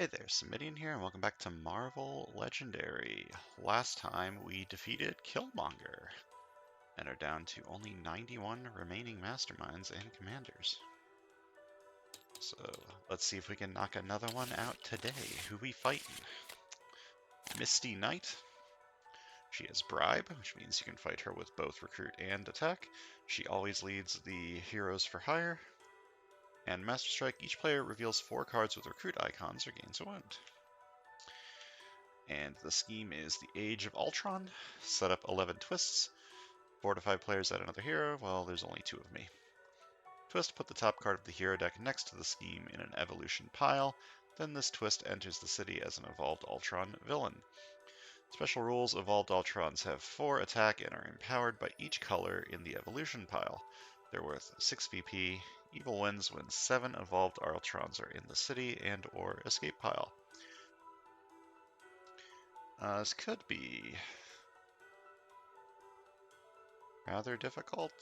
Hey there, Samitian here, and welcome back to Marvel Legendary. Last time we defeated Killmonger, and are down to only 91 remaining masterminds and commanders. So let's see if we can knock another one out today. Who we fighting? Misty Knight. She has Bribe, which means you can fight her with both Recruit and Attack. She always leads the Heroes for Hire. And Master Strike, each player reveals 4 cards with Recruit icons or gains a wound. And the scheme is the Age of Ultron. Set up 11 twists. 4 to 5 players add another hero. Well, there's only 2 of me. Twist, put the top card of the hero deck next to the scheme in an evolution pile. Then this twist enters the city as an Evolved Ultron villain. Special rules: Evolved Ultrons have 4 attack and are empowered by each color in the evolution pile. They're worth 6 VP. Evil wins when 7 Evolved Ultrons are in the city and or escape pile. This could be rather difficult.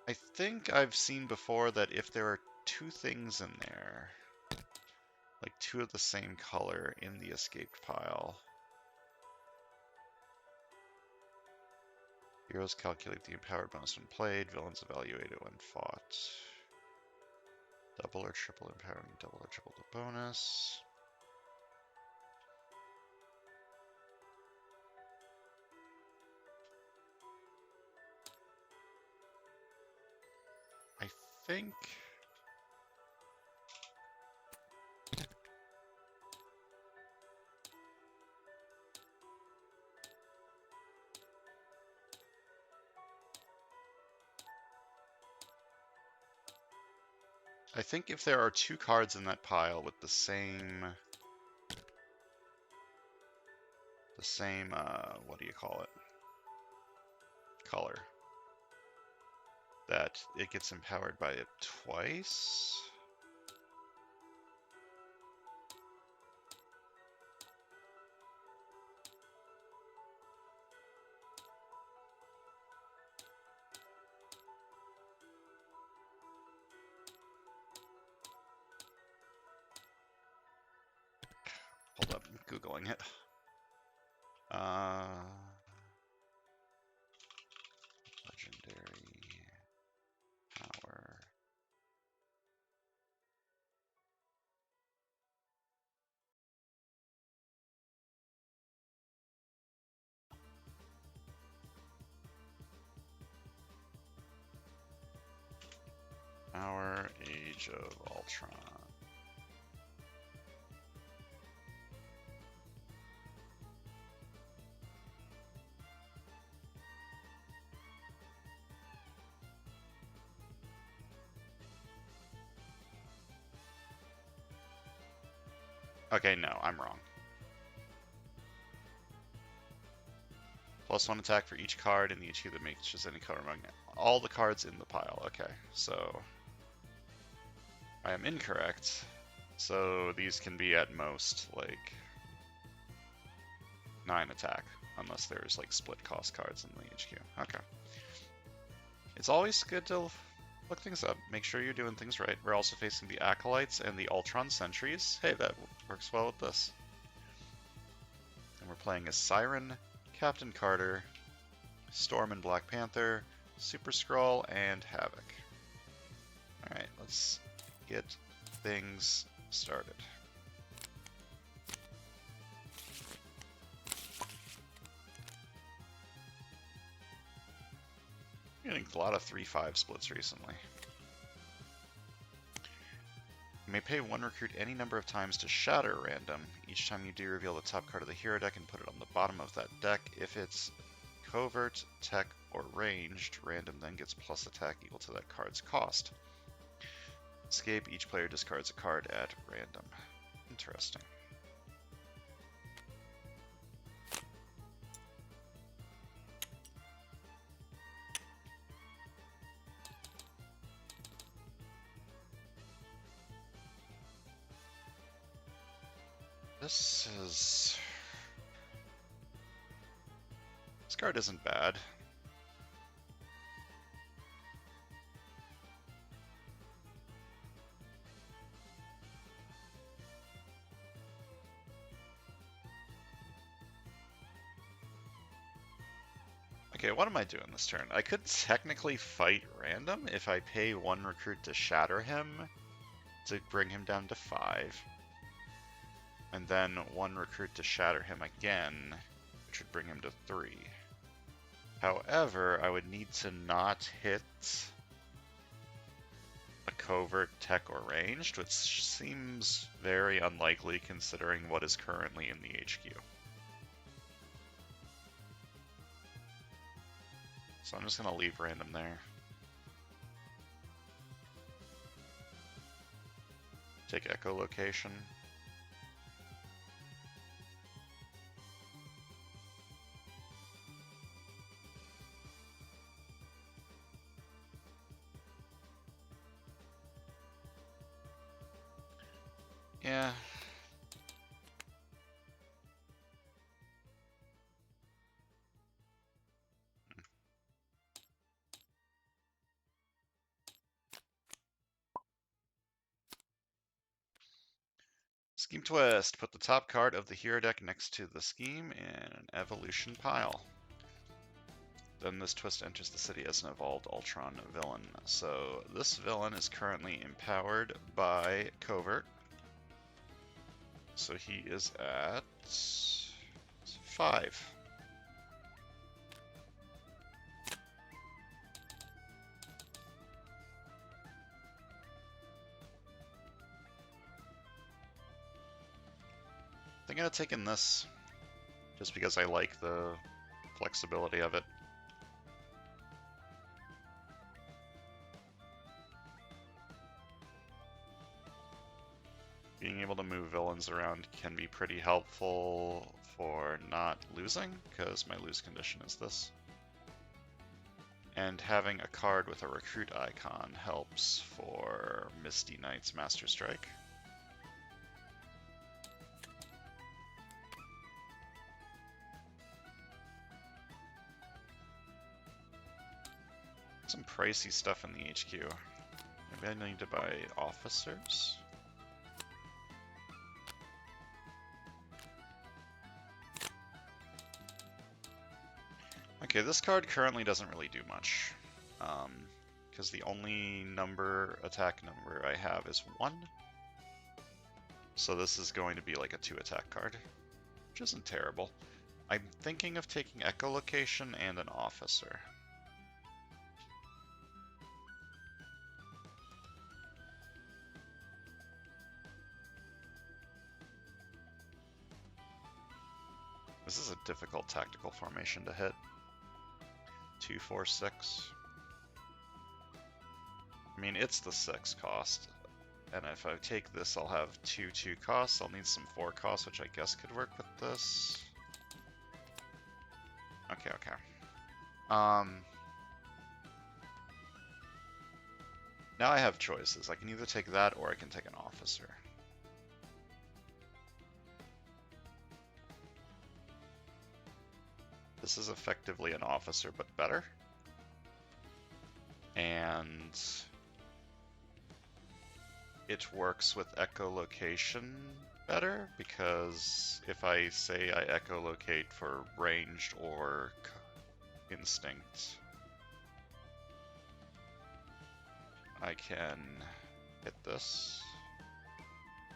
I think I've seen before that if there are 2 things in there, like 2 of the same color in the escaped pile, heroes calculate the empowered bonus when played, villains evaluate it when fought. Double or triple empowering, double or triple the bonus. I think if there are 2 cards in that pile with the same what do you call it? Color, that it gets empowered by it twice. Hold up, I'm Googling it. Legendary power. Our Age of Ultron. Okay, no, I'm wrong. +1 attack for each card in the HQ that matches any color among all the cards in the pile. Okay, so I am incorrect. So these can be at most like 9 attack, unless there's like split cost cards in the HQ. Okay. It's always good to look things up. Make sure you're doing things right. We're also facing the Acolytes and the Ultron Sentries. Hey, that works well with this. And we're playing as Siren, Captain Carter, Storm and Black Panther, Super Skrull, and Havoc. Alright, let's get things started. I'm getting a lot of 3-5 splits recently. You may pay 1 recruit any number of times to shatter random. Each time you do, reveal the top card of the hero deck and put it on the bottom of that deck. If it's covert, tech, or ranged, random then gets plus attack equal to that card's cost. Escape, each player discards a card at random. Interesting. This card isn't bad. Okay, what am I doing this turn? I could technically fight random if I pay 1 recruit to shatter him to bring him down to 5. And then 1 recruit to shatter him again, which would bring him to 3. However, I would need to not hit a covert, tech, or ranged, which seems very unlikely considering what is currently in the HQ. So I'm just going to leave random there. Take echolocation. Yeah. Scheme twist. Put the top card of the hero deck next to the scheme in an evolution pile. Then this twist enters the city as an evolved Ultron villain. So this villain is currently empowered by Covert. So he is at 5. I think I'm going to take in this, just because I like the flexibility of it. Being able to move villains around can be pretty helpful for not losing, because my lose condition is this. And having a card with a recruit icon helps for Misty Knight's Master Strike. Some pricey stuff in the HQ. Maybe I need to buy officers. Okay, this card currently doesn't really do much, because the only attack number I have is 1. So this is going to be like a 2 attack card, which isn't terrible. I'm thinking of taking echolocation and an officer. This is a difficult tactical formation to hit. 2, 4, 6. I mean, it's the 6 cost. And if I take this, I'll have 2 2 costs. I'll need some 4 costs, which I guess could work with this. Okay, okay. Now I have choices. I can either take that or I can take an officer. This is effectively an officer, but better. And it works with echolocation better, because if I say I echolocate for ranged or instinct, I can hit this.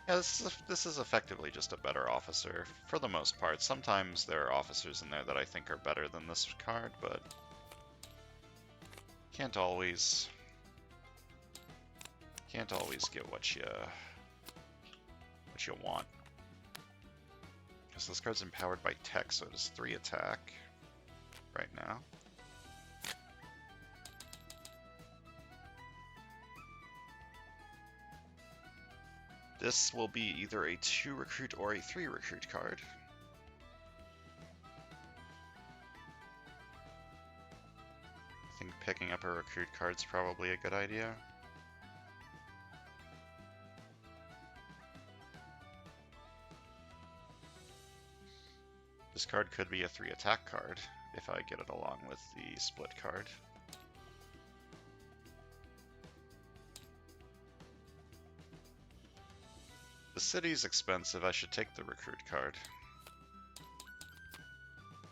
Yeah, this is effectively just a better officer, for the most part. Sometimes there are officers in there that I think are better than this card, but can't always get what you want. Because this card's empowered by tech, so it is 3 attack right now. This will be either a 2 recruit or a 3 recruit card. I think picking up a recruit card's probably a good idea. This card could be a 3 attack card if I get it along with the split card. The city's expensive. I should take the recruit card.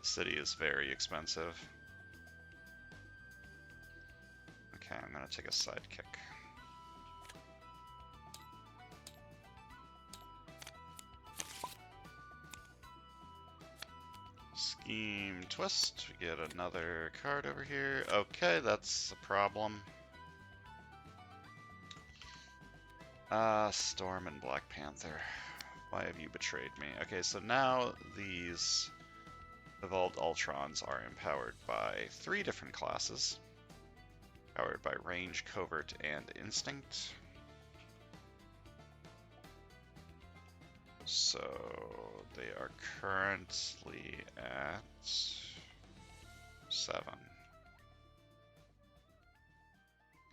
The city is very expensive. Okay, I'm gonna take a sidekick. Scheme twist. We get another card over here. Okay, that's a problem. Storm and Black Panther. Why have you betrayed me? Okay, so now these evolved Ultrons are empowered by 3 different classes. Powered by Range, Covert, and Instinct. So they are currently at 7.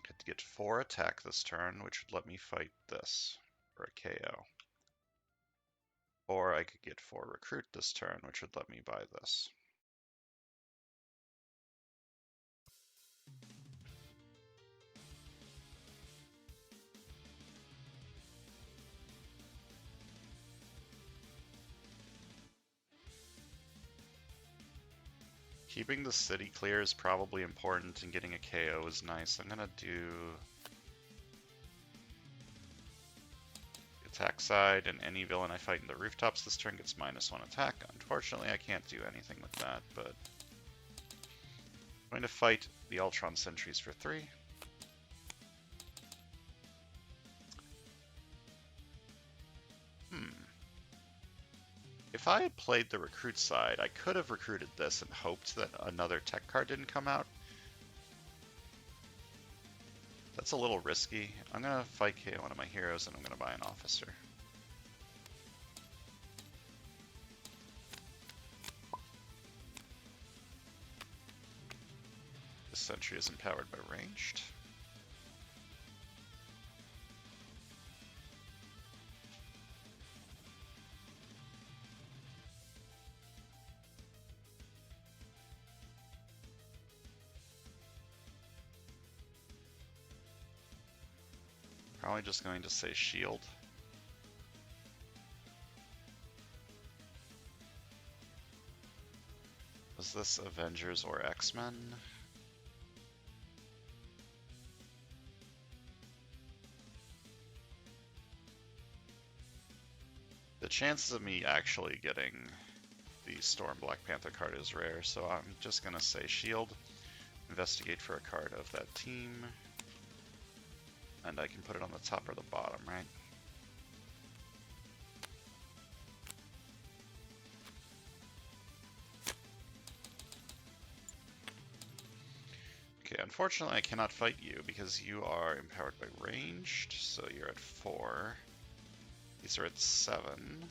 Could get 4 attack this turn, which would let me fight this for a KO. Or I could get 4 recruit this turn, which would let me buy this. Keeping the city clear is probably important, and getting a KO is nice. I'm gonna do attack side, and any villain I fight in the rooftops this turn gets -1 attack. Unfortunately, I can't do anything with that, but I'm going to fight the Ultron sentries for 3. If I had played the recruit side, I could have recruited this and hoped that another tech card didn't come out. That's a little risky. I'm going to fight KO one of my heroes, and I'm going to buy an officer. This sentry is empowered by ranged. Probably just going to say shield. Was this Avengers or X-Men? The chances of me actually getting the Storm Black Panther card is rare, so I'm just gonna say shield, investigate for a card of that team, and I can put it on the top or the bottom, right? Okay, unfortunately I cannot fight you because you are empowered by ranged, so you're at 4. These are at 7.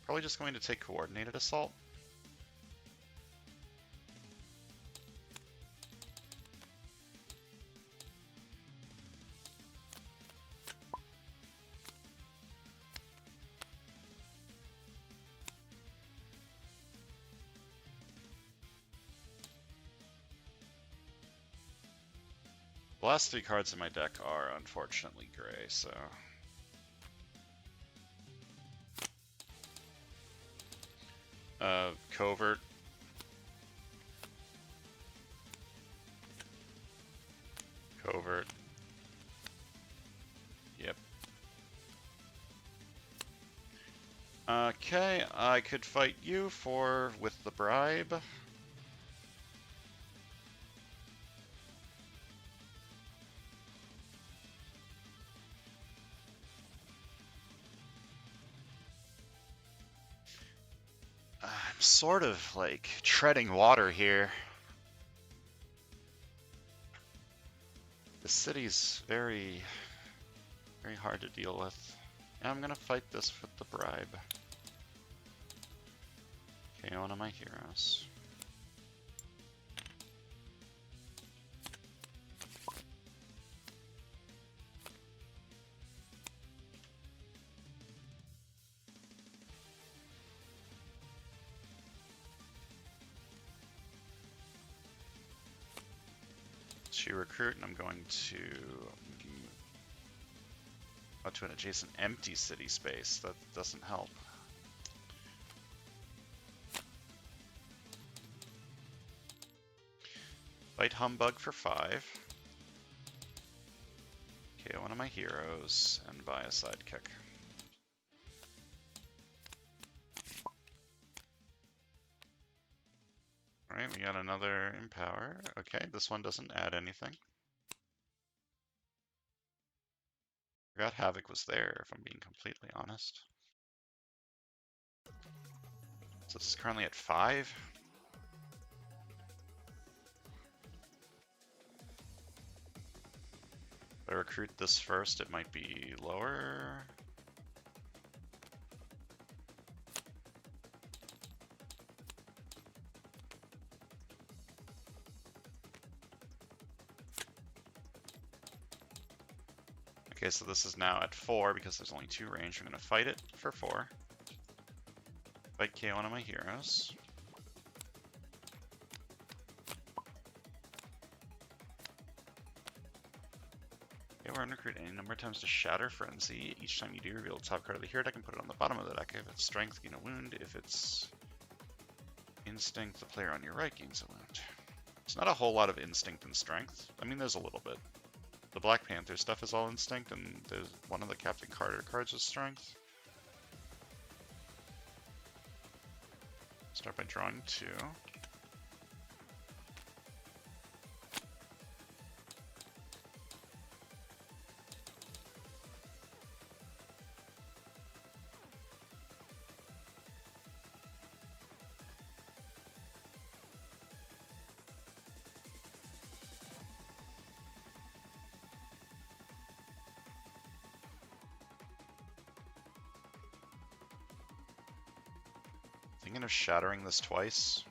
Probably just going to take coordinated assault. The last 3 cards in my deck are unfortunately gray, so... Covert. Covert. Yep. Okay, I could fight you with the bribe. I'm sort of like treading water here. The city's very, very hard to deal with. Yeah, I'm gonna fight this with the bribe. Okay, one of my heroes. To recruit, and I'm going to to an adjacent empty city space. That doesn't help. If fight Humbug for 5. KO one of my heroes, and buy a sidekick. Alright, we got another Empower. Okay, this one doesn't add anything. Forgot Havoc was there, if I'm being completely honest. So this is currently at 5. If I recruit this first, it might be lower. Okay, so this is now at 4 because there's only 2 range. I'm going to fight it for 4. Fight KO one of my heroes. Okay, we're going to recruit any number of times to Shatter Frenzy. Each time you do, reveal the top card of the hero deck and put it on the bottom of the deck. If it's Strength, gain a wound. If it's Instinct, the player on your right gains a wound. It's not a whole lot of Instinct and Strength. I mean, there's a little bit. The Black Panther stuff is all Instinct, and there's one of the Captain Carter cards is Strength. Start by drawing 2. Thinking of shattering this twice.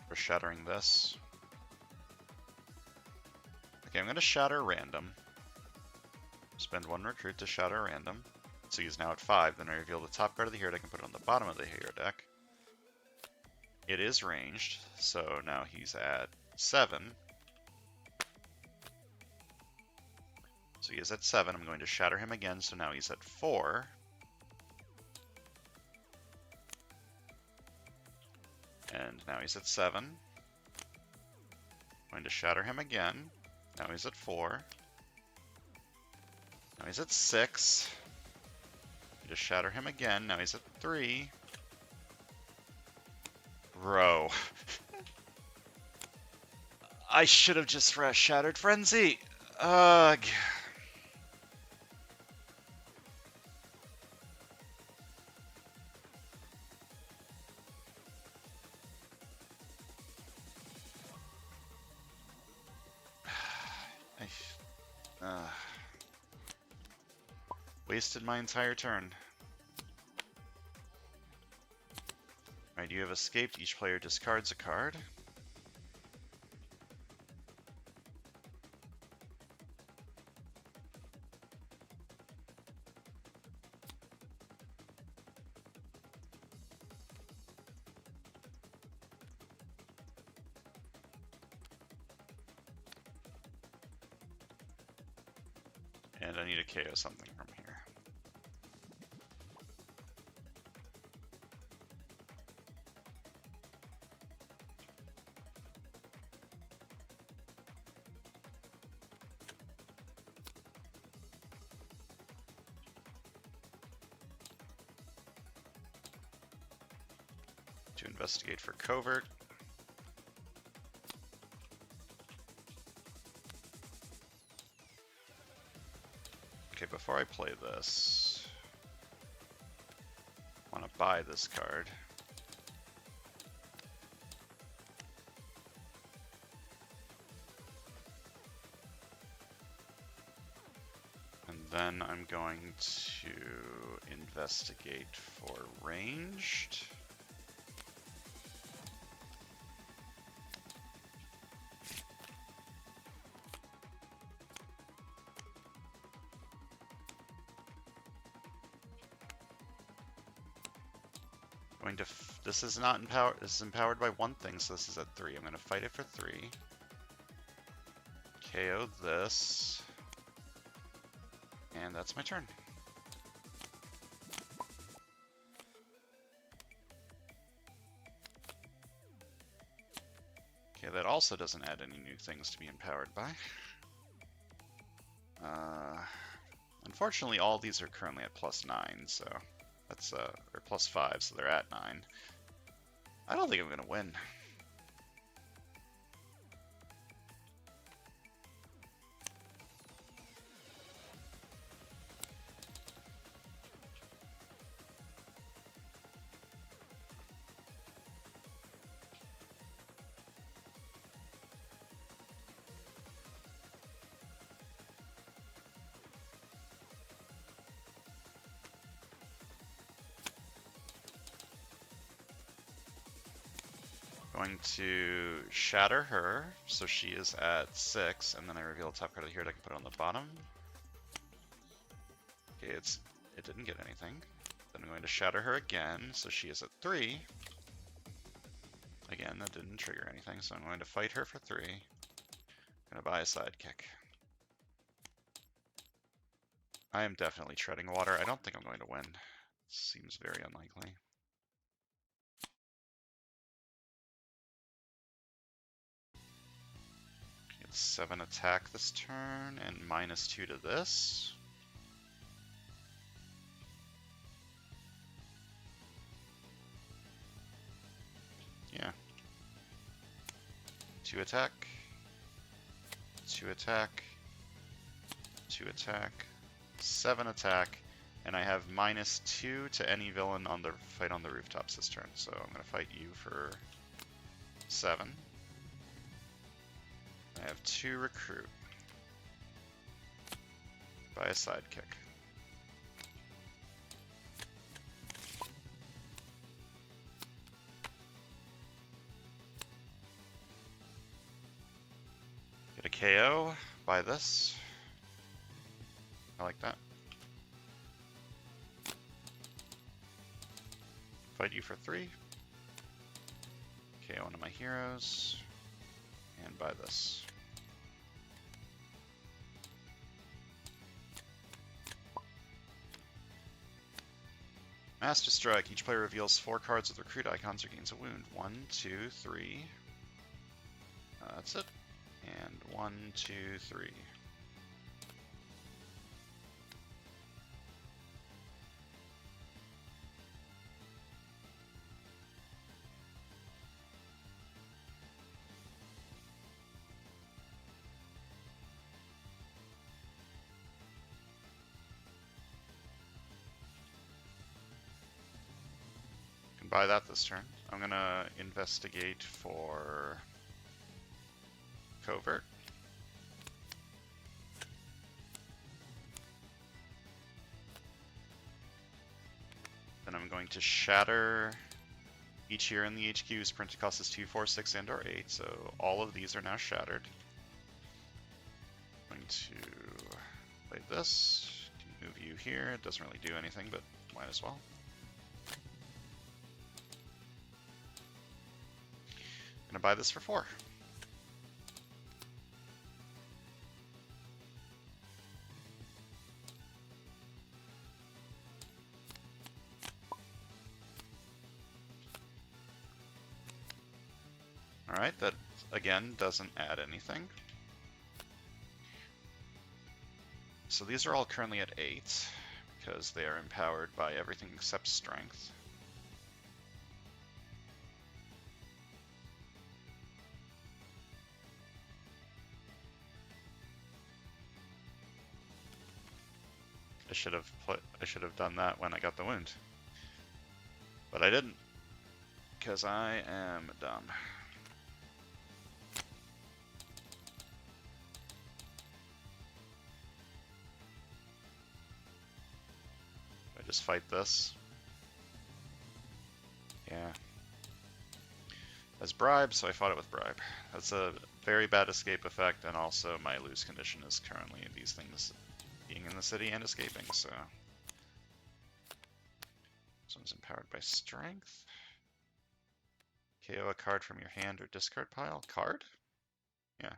Or shattering this. Okay, I'm going to shatter random. Spend 1 recruit to shatter random. So he's now at 5. Then I reveal the top card of the hero deck and put it on the bottom of the hero deck. It is ranged, so now he's at 7. So he is at 7. I'm going to shatter him again, so now he's at 4. And now he's at 7. I'm going to shatter him again. Now he's at 4. Now he's at 6. Just shatter him again. Now he's at 3. Bro. I should have just shattered Frenzy. Ugh. Wasted my entire turn. Alright, you have escaped. Each player discards a card. And I need to KO something from here. To investigate for covert. Okay, before I play this, I want to buy this card. And then I'm going to investigate for ranged. This is not empowered. This is empowered by 1 thing, so this is at 3. I'm going to fight it for 3. KO this. And that's my turn. Okay, that also doesn't add any new things to be empowered by. Unfortunately, all these are currently at +9, so that's or +5, so they're at 9. I don't think I'm gonna win. Going to shatter her, so she is at 6, and then I reveal the top card of the hero. I can put it on the bottom. Okay, it didn't get anything. Then I'm going to shatter her again, so she is at 3. Again, that didn't trigger anything, so I'm going to fight her for 3. Gonna buy a sidekick. I am definitely treading water. I don't think I'm going to win. Seems very unlikely. It's 7 attack this turn, and -2 to this. Yeah. 2 attack. 2 attack. 2 attack. 7 attack. And I have -2 to any villain on the fight on the rooftops this turn. So I'm going to fight you for 7. I have 2 recruit. Buy a sidekick. Get a KO. Buy this. I like that. Fight you for 3. KO one of my heroes. And buy this. Master Strike. Each player reveals 4 cards with recruit icons or gains a wound. 1, 2, 3. That's it. And 1, 2, 3. Buy that this turn. I'm gonna investigate for covert. Then I'm going to shatter each hero in the HQ's printed cost is 2, 4, 6, and or 8, so all of these are now shattered. I'm going to play this, move you here. It doesn't really do anything, but might as well. I'm gonna buy this for 4. Alright, that again doesn't add anything. So these are all currently at 8 because they are empowered by everything except strength. I should have done that when I got the wound. But I didn't, because I am dumb. I just fight this. Yeah. As bribe, so I fought it with bribe. That's a very bad escape effect, and also my lose condition is currently these things being in the city and escaping, so. This one's empowered by strength. KO a card from your hand or discard pile. Card? Yeah.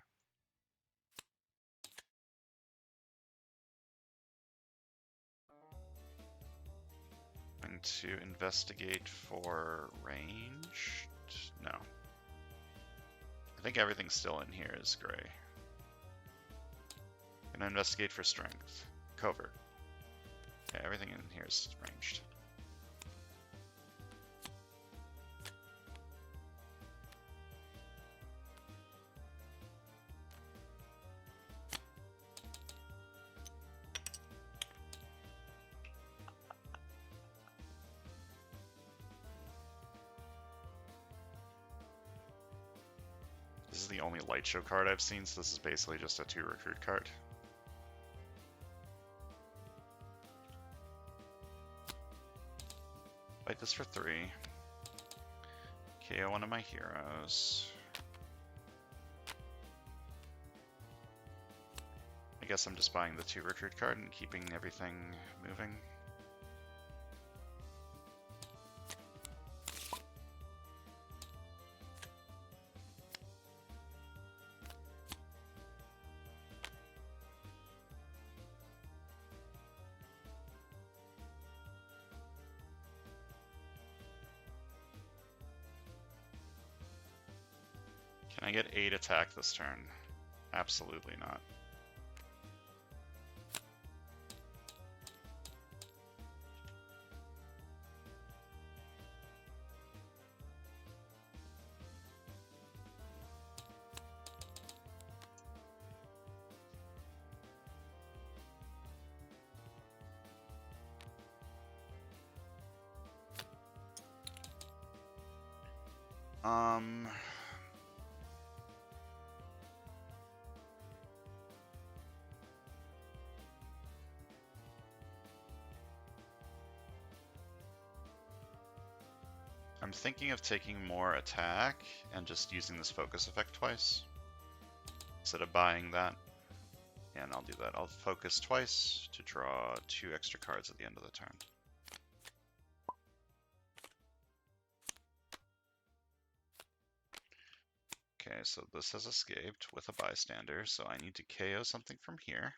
Going to investigate for range. No. I think everything still in here is gray. Gonna investigate for strength. Covert. Okay, everything in here is ranged. This is the only light show card I've seen, so this is basically just a 2 recruit card. Fight this for 3. KO one of my heroes. I guess I'm just buying the 2 recruit card and keeping everything moving. Can I get 8 attack this turn? Absolutely not. I'm thinking of taking more attack and just using this focus effect twice instead of buying that. And I'll do that. I'll focus twice to draw 2 extra cards at the end of the turn. Okay, so this has escaped with a bystander, so I need to KO something from here.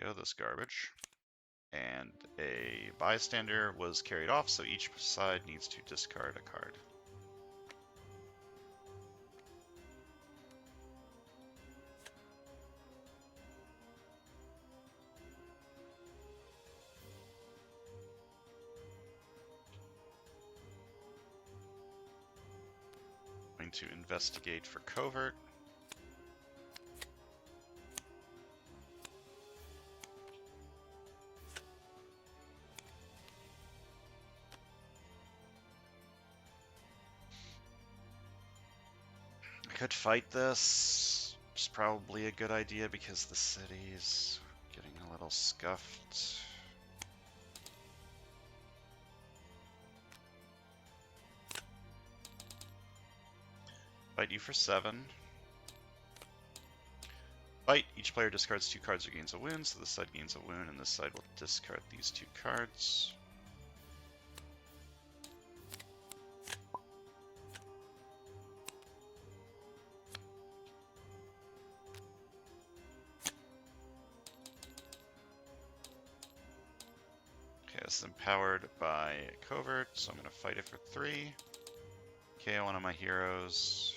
KO this garbage. And a bystander was carried off, so each side needs to discard a card. Going to investigate for covert. Could fight this. It's probably a good idea because the city's getting a little scuffed. Fight you for 7. Fight. Each player discards 2 cards or gains a wound, so this side gains a wound, and this side will discard these 2 cards. It's empowered by covert, so I'm going to fight it for 3. KO one of my heroes.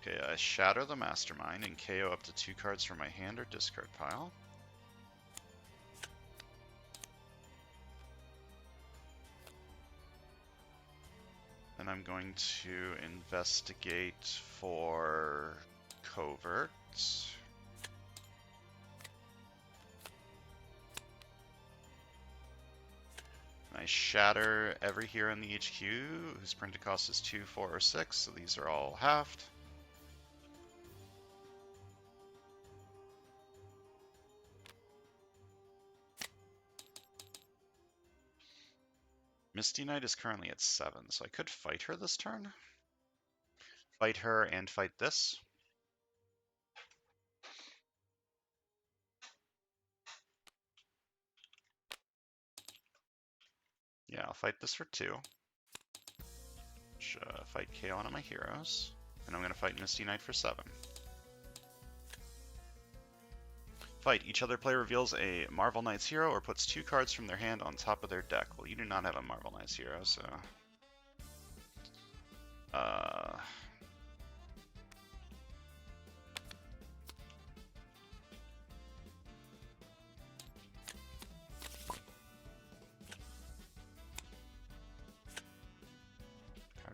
Okay, I shatter the mastermind and KO up to 2 cards from my hand or discard pile. And I'm going to investigate for covert. And I shatter every hero in the HQ whose printed cost is 2, 4, or 6, so these are all halved. Misty Knight is currently at 7, so I could fight her this turn. Fight her and fight this. Yeah, I'll fight this for 2. Fight KO one of my heroes. And I'm going to fight Misty Knight for 7. Fight. Each other player reveals a Marvel Knights hero or puts 2 cards from their hand on top of their deck. Well, you do not have a Marvel Knights hero, so... Card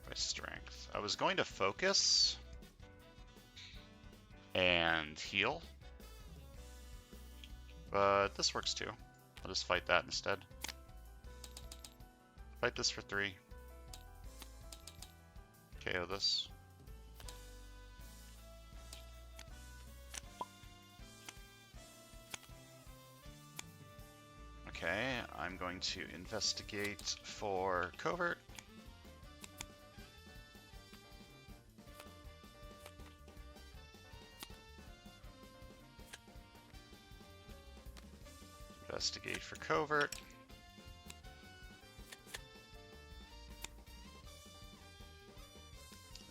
by strength. I was going to focus and heal, but this works too. I'll just fight that instead. Fight this for 3. KO this. Okay, I'm going to investigate for covert. Investigate for covert.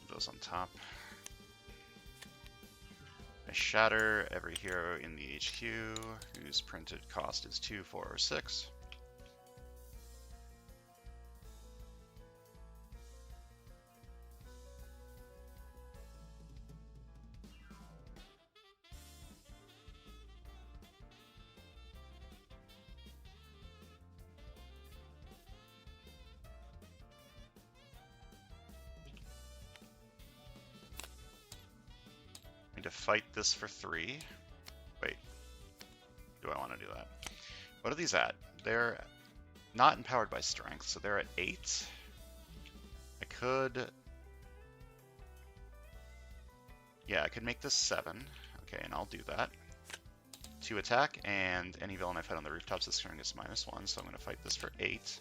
Those on top. I shatter every hero in the HQ whose printed cost is 2, 4, or 6. To fight this for 3. Wait, do I want to do that? What are these at? They're not empowered by strength, so they're at 8. I could... Yeah, I could make this 7. Okay, and I'll do that. 2 attack, and any villain I fight on the rooftops this turn gets -1, so I'm going to fight this for 8,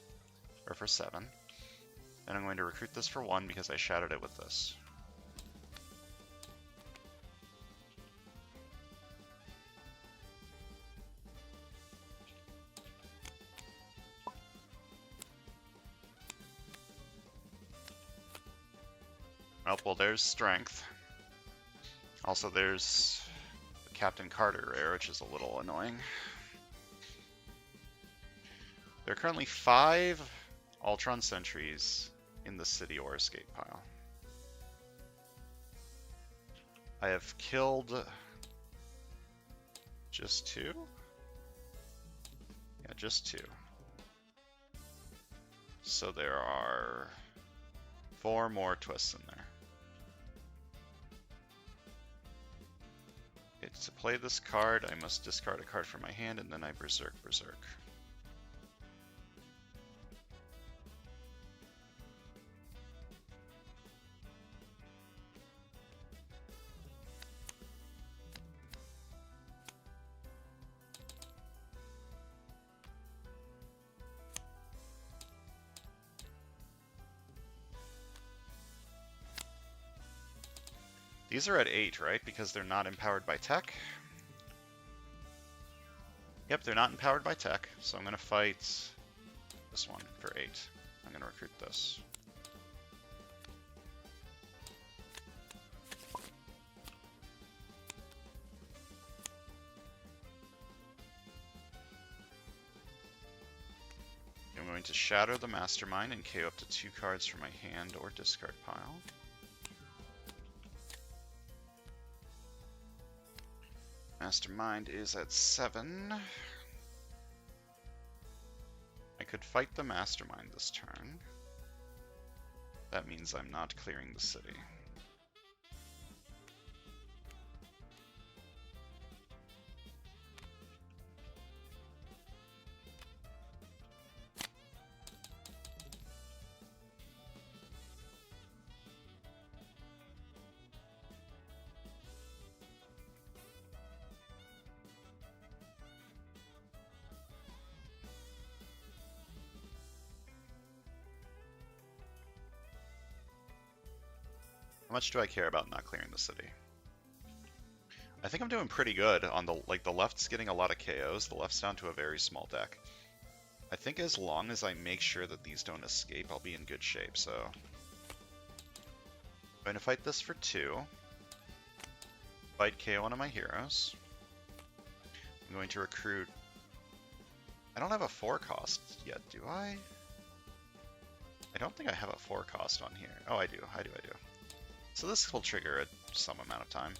or for 7. Then I'm going to recruit this for 1 because I shattered it with this. Oh, well, there's strength. Also, there's the Captain Carter rare, which is a little annoying. There are currently 5 Ultron sentries in the city or escape pile. I have killed just 2? Yeah, just 2. So there are 4 more twists in there. To play this card, I must discard a card from my hand, and then I berserk. These are at 8, right? Because they're not empowered by tech? Yep, they're not empowered by tech, so I'm going to fight this one for 8. I'm going to recruit this. I'm going to shadow the Mastermind and KO up to 2 cards from my hand or discard pile. Mastermind is at 7. I could fight the Mastermind this turn. That means I'm not clearing the city. How much do I care about not clearing the city? I think I'm doing pretty good on the left's getting a lot of KOs. The left's down to a very small deck. I think as long as I make sure that these don't escape, I'll be in good shape, so... I'm going to fight this for 2. Fight KO one of my heroes. I'm I'm going to recruit. I don't have a 4 cost yet, do I? I don't think I have a 4 cost on here. Oh, I do. I do. So this will trigger at some amount of time.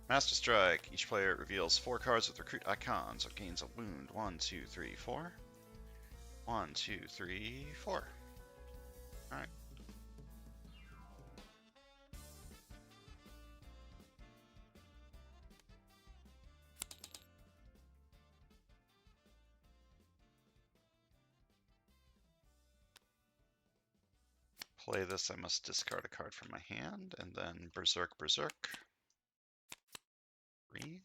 Master Strike. Each player reveals 4 cards with recruit icons or gains a wound. 1, 2, 3, 4. 1, 2, 3, 4. Alright. Play this, I must discard a card from my hand, and then Berserk. 3.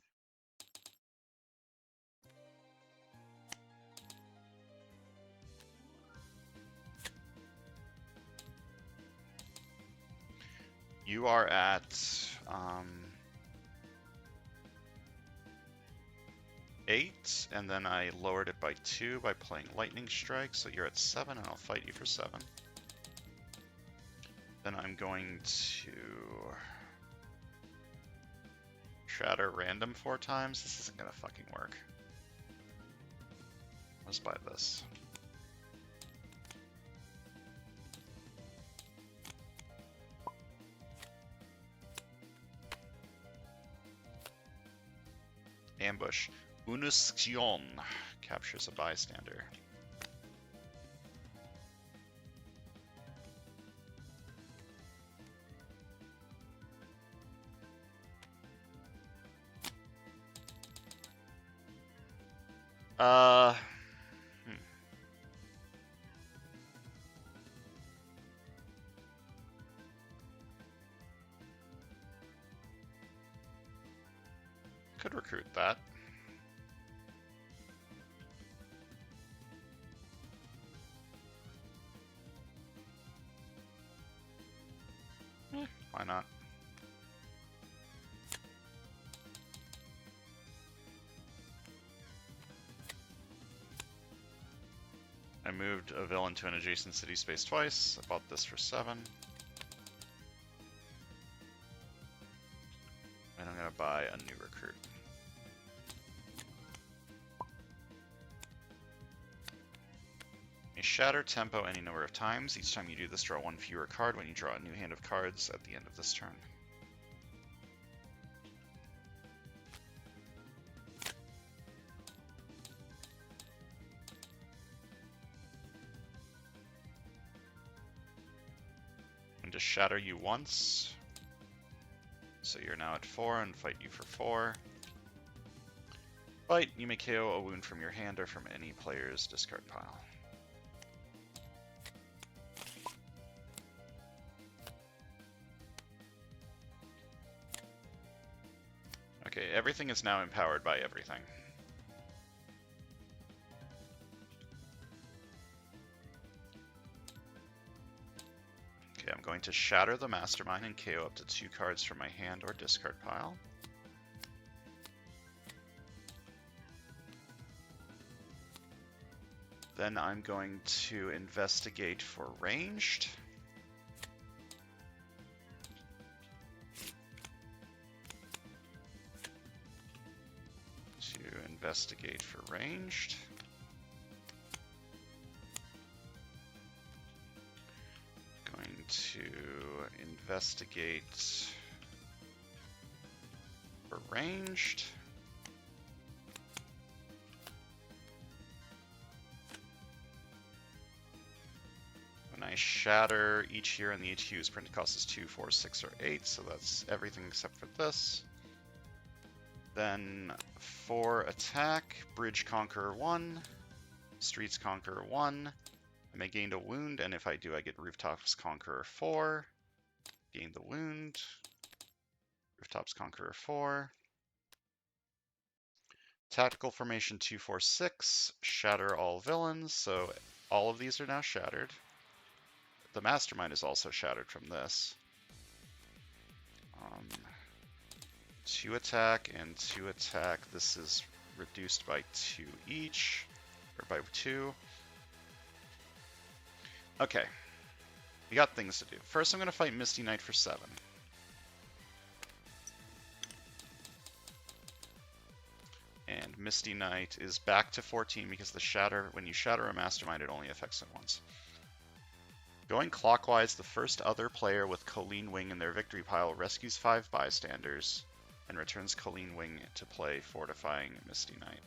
You are at 8, and then I lowered it by 2 by playing Lightning Strike, so you're at 7, and I'll fight you for 7. Then I'm going to shatter random 4 times. This isn't gonna fucking work. Let's buy this. Ambush. Unuscion captures a bystander. Could recruit that. Why not? I moved a villain to an adjacent city space twice. I bought this for 7. And I'm gonna buy a new recruit. Shatter tempo any number of times. Each time you do this, draw 1 fewer card when you draw a new hand of cards at the end of this turn. I'm going to shatter you once. So you're now at 4 and fight you for 4. Fight, you may KO a wound from your hand or from any player's discard pile. Okay, everything is now empowered by everything. Okay, I'm going to shatter the Mastermind and KO up to 2 cards from my hand or discard pile. Then I'm going to investigate for ranged. Investigate for ranged. Going to investigate for ranged. When I shatter each hero in the HQ's printed cost is 2, 4, 6, or 8, so that's everything except for this. Then for attack, Bridge Conqueror 1, Streets Conqueror 1. I may gain a wound, and if I do, I get Rooftops Conqueror 4. Gain the wound. Rooftops Conqueror 4. Tactical Formation 2, 4, 6. Shatter all villains, so all of these are now shattered. The Mastermind is also shattered from this. 2 attack and 2 attack. This is reduced by 2 each, or by 2. Okay. We got things to do. First, I'm going to fight Misty Knight for 7. And Misty Knight is back to 14 because the shatter, when you shatter a mastermind, it only affects it once. Going clockwise, the first other player with Colleen Wing in their victory pile rescues 5 bystanders and returns Colleen Wing to play, fortifying Misty Knight.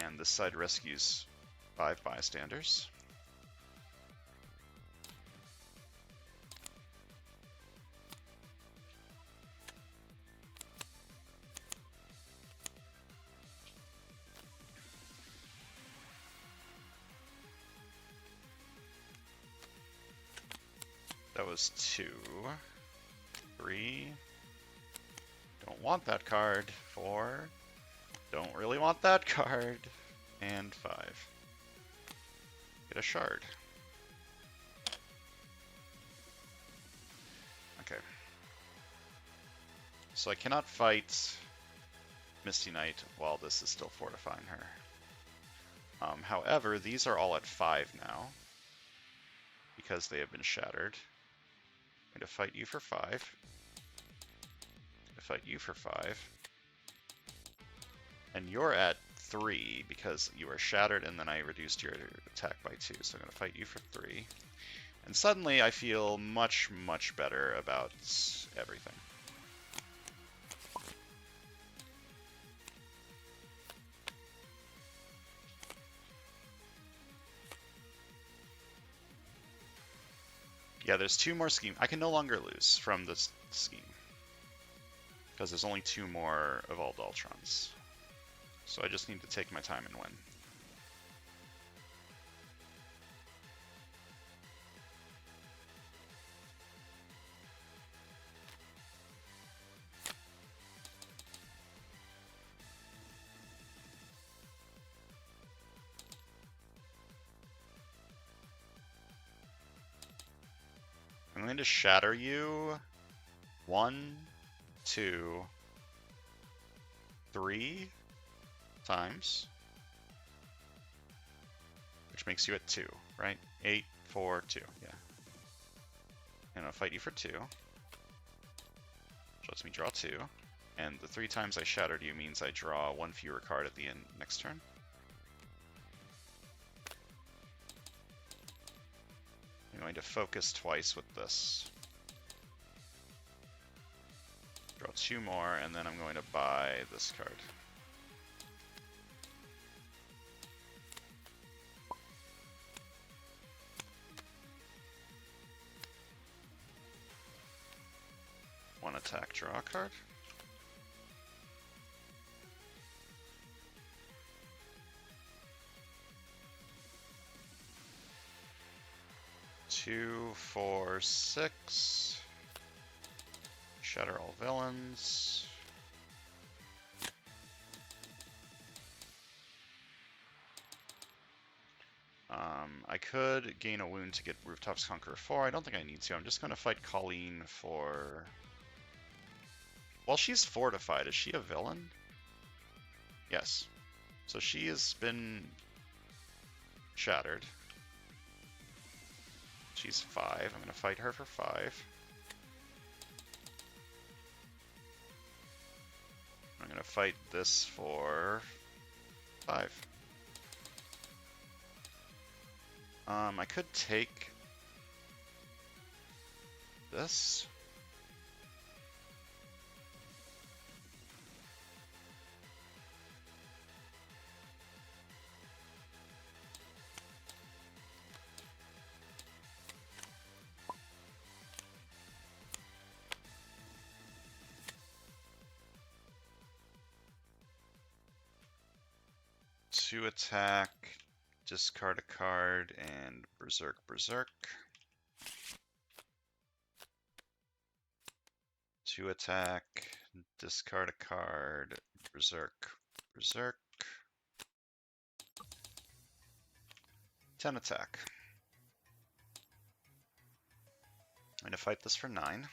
And this side rescues 5 bystanders. That was 2, 3, don't want that card, 4, don't really want that card, and 5. Get a shard. Okay. So I cannot fight Misty Knight while this is still fortifying her. However, these are all at 5 now, because they have been shattered. I'm going to fight you for 5. I'm going to fight you for 5. And you're at 3 because you are shattered and then I reduced your attack by 2. So I'm going to fight you for 3. And suddenly I feel much, much better about everything. Yeah, there's 2 more schemes. I can no longer lose from this scheme. Because there's only 2 more evolved Ultrons. So I just need to take my time and win. I'm going to shatter you 1, 2, 3 times, which makes you at 2, right? 8, 4, 2, yeah. And I'll fight you for 2, which lets me draw 2. And the 3 times I shattered you means I draw 1 fewer card at the end next turn. I'm going to focus twice with this. Draw 2 more, and then I'm going to buy this card. One attack, draw a card. Two, 4, 6. Shatter all villains. I could gain a wound to get Rooftops Conqueror 4. I don't think I need to. I'm just going to fight Colleen for... Well, she's fortified. Is she a villain? Yes. So she has been shattered. She's 5. I'm going to fight her for 5. I'm going to fight this for 5. I could take this. To attack, discard a card, and Berserk, Berserk. To attack, discard a card, Berserk, Berserk. 10 attack. I'm going to fight this for 9.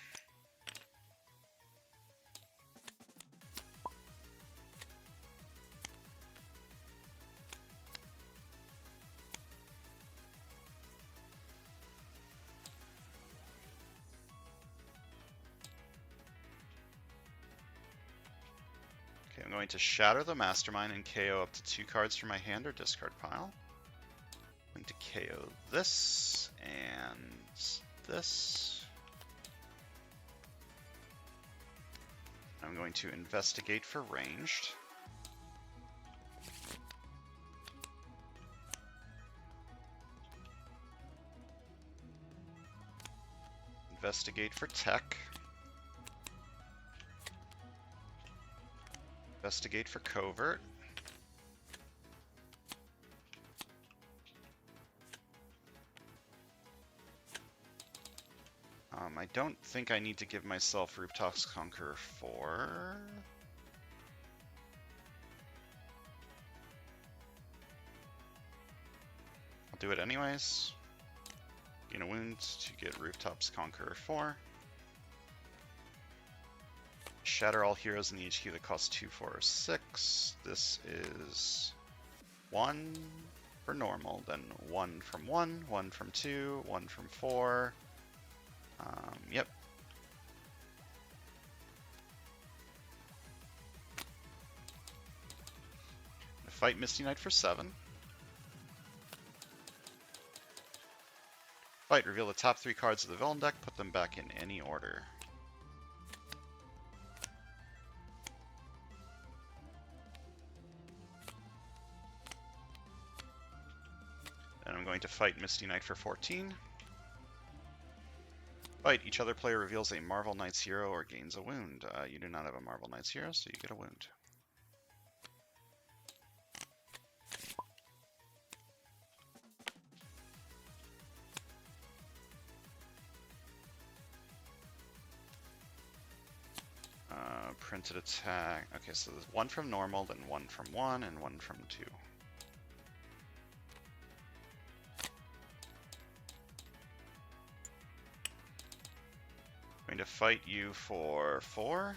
going to shatter the Mastermind and KO up to 2 cards from my hand or discard pile. I'm going to KO this and this. I'm going to investigate for ranged. Investigate for tech. Investigate for covert. I don't think I need to give myself Rooftops Conqueror 4. I'll do it anyways. Gain a wound to get Rooftops Conqueror 4. Shatter all heroes in the HQ that cost 2, 4, or 6. This is 1 for normal, then 1 from 1, 1 from 2, 1 from 4. Yep. Fight Misty Knight for 7. Fight, reveal the top 3 cards of the villain deck, put them back in any order. Then I'm going to fight Misty Knight for 14. Fight, each other player reveals a Marvel Knights hero or gains a wound. You do not have a Marvel Knights hero, so you get a wound. Printed attack. Okay, so there's 1 from normal, then 1 from 1, and 1 from 2. Going to fight you for 4.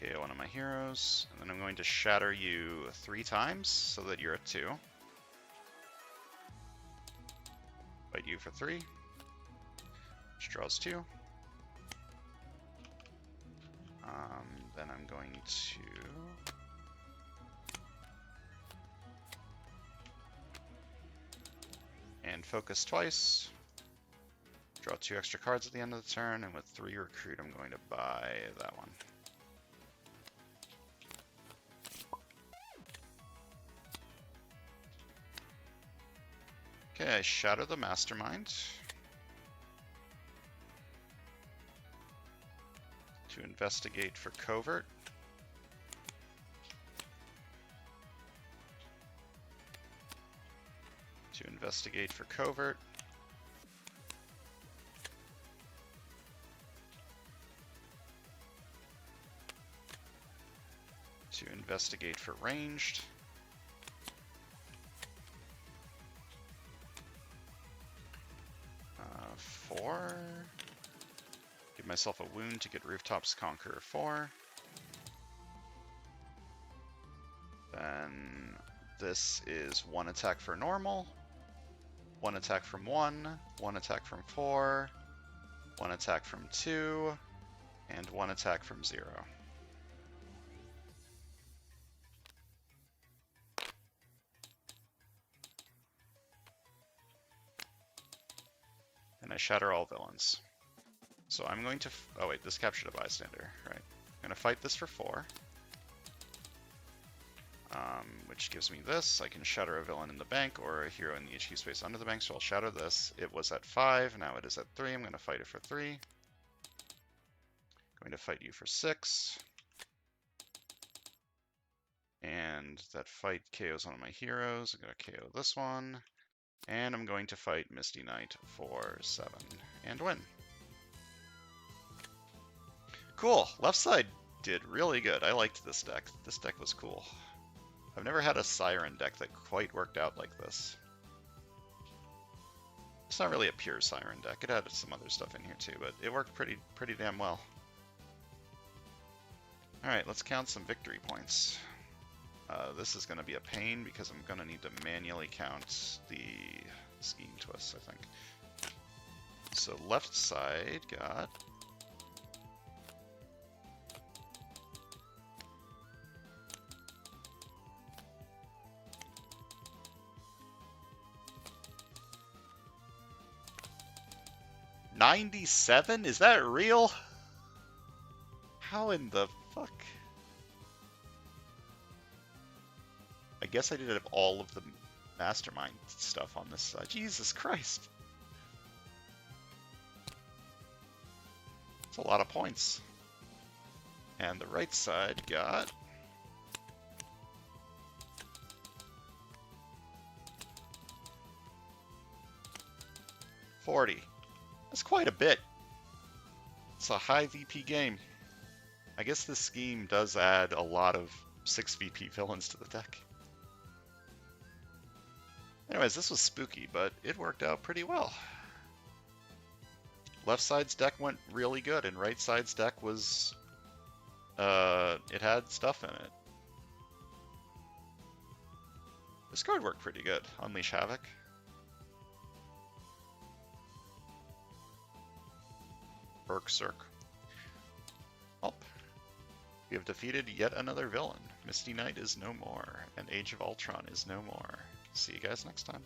KO one of my heroes, and then I'm going to shatter you 3 times so that you're at 2. Fight you for 3. Which draws 2. Then I'm going to and focus twice. Draw 2 extra cards at the end of the turn, and with 3 recruit, I'm going to buy that one. Okay, I shatter the Mastermind. To investigate for covert. To investigate for covert. To investigate for ranged. 4. Give myself a wound to get Rooftops Conqueror 4. Then this is 1 attack for normal, 1 attack from 1, 1 attack from 4, 1 attack from 2, and 1 attack from 0. And I shatter all villains. So I'm going to... oh wait, this captured a bystander, right. I'm going to fight this for 4. Which gives me this. I can shatter a villain in the bank or a hero in the HQ space under the bank, so I'll shatter this. It was at 5, now it is at 3. I'm going to fight it for 3. Going to fight you for 6. And that fight KOs one of my heroes. I'm going to KO this one. And I'm going to fight Misty Knight for 7 and win. Cool. Left side did really good. I liked this deck. This deck was cool. I've never had a Siren deck that quite worked out like this. It's not really a pure Siren deck. It had some other stuff in here too, but it worked pretty damn well. Alright, let's count some victory points. This is going to be a pain because I'm going to need to manually count the scheme twists, I think. So left side got 97? Is that real? How in the fuck? I guess I did have all of the mastermind stuff on this side. Jesus Christ. That's a lot of points. And the right side got... $40. That's quite a bit. It's a high VP game. I guess this scheme does add a lot of 6 VP villains to the deck. Anyways, this was spooky, but it worked out pretty well. Left side's deck went really good, and right side's deck was... it had stuff in it. This card worked pretty good. Unleash Havoc. Berserk. Oh. We have defeated yet another villain. Misty Knight is no more, and Age of Ultron is no more. See you guys next time.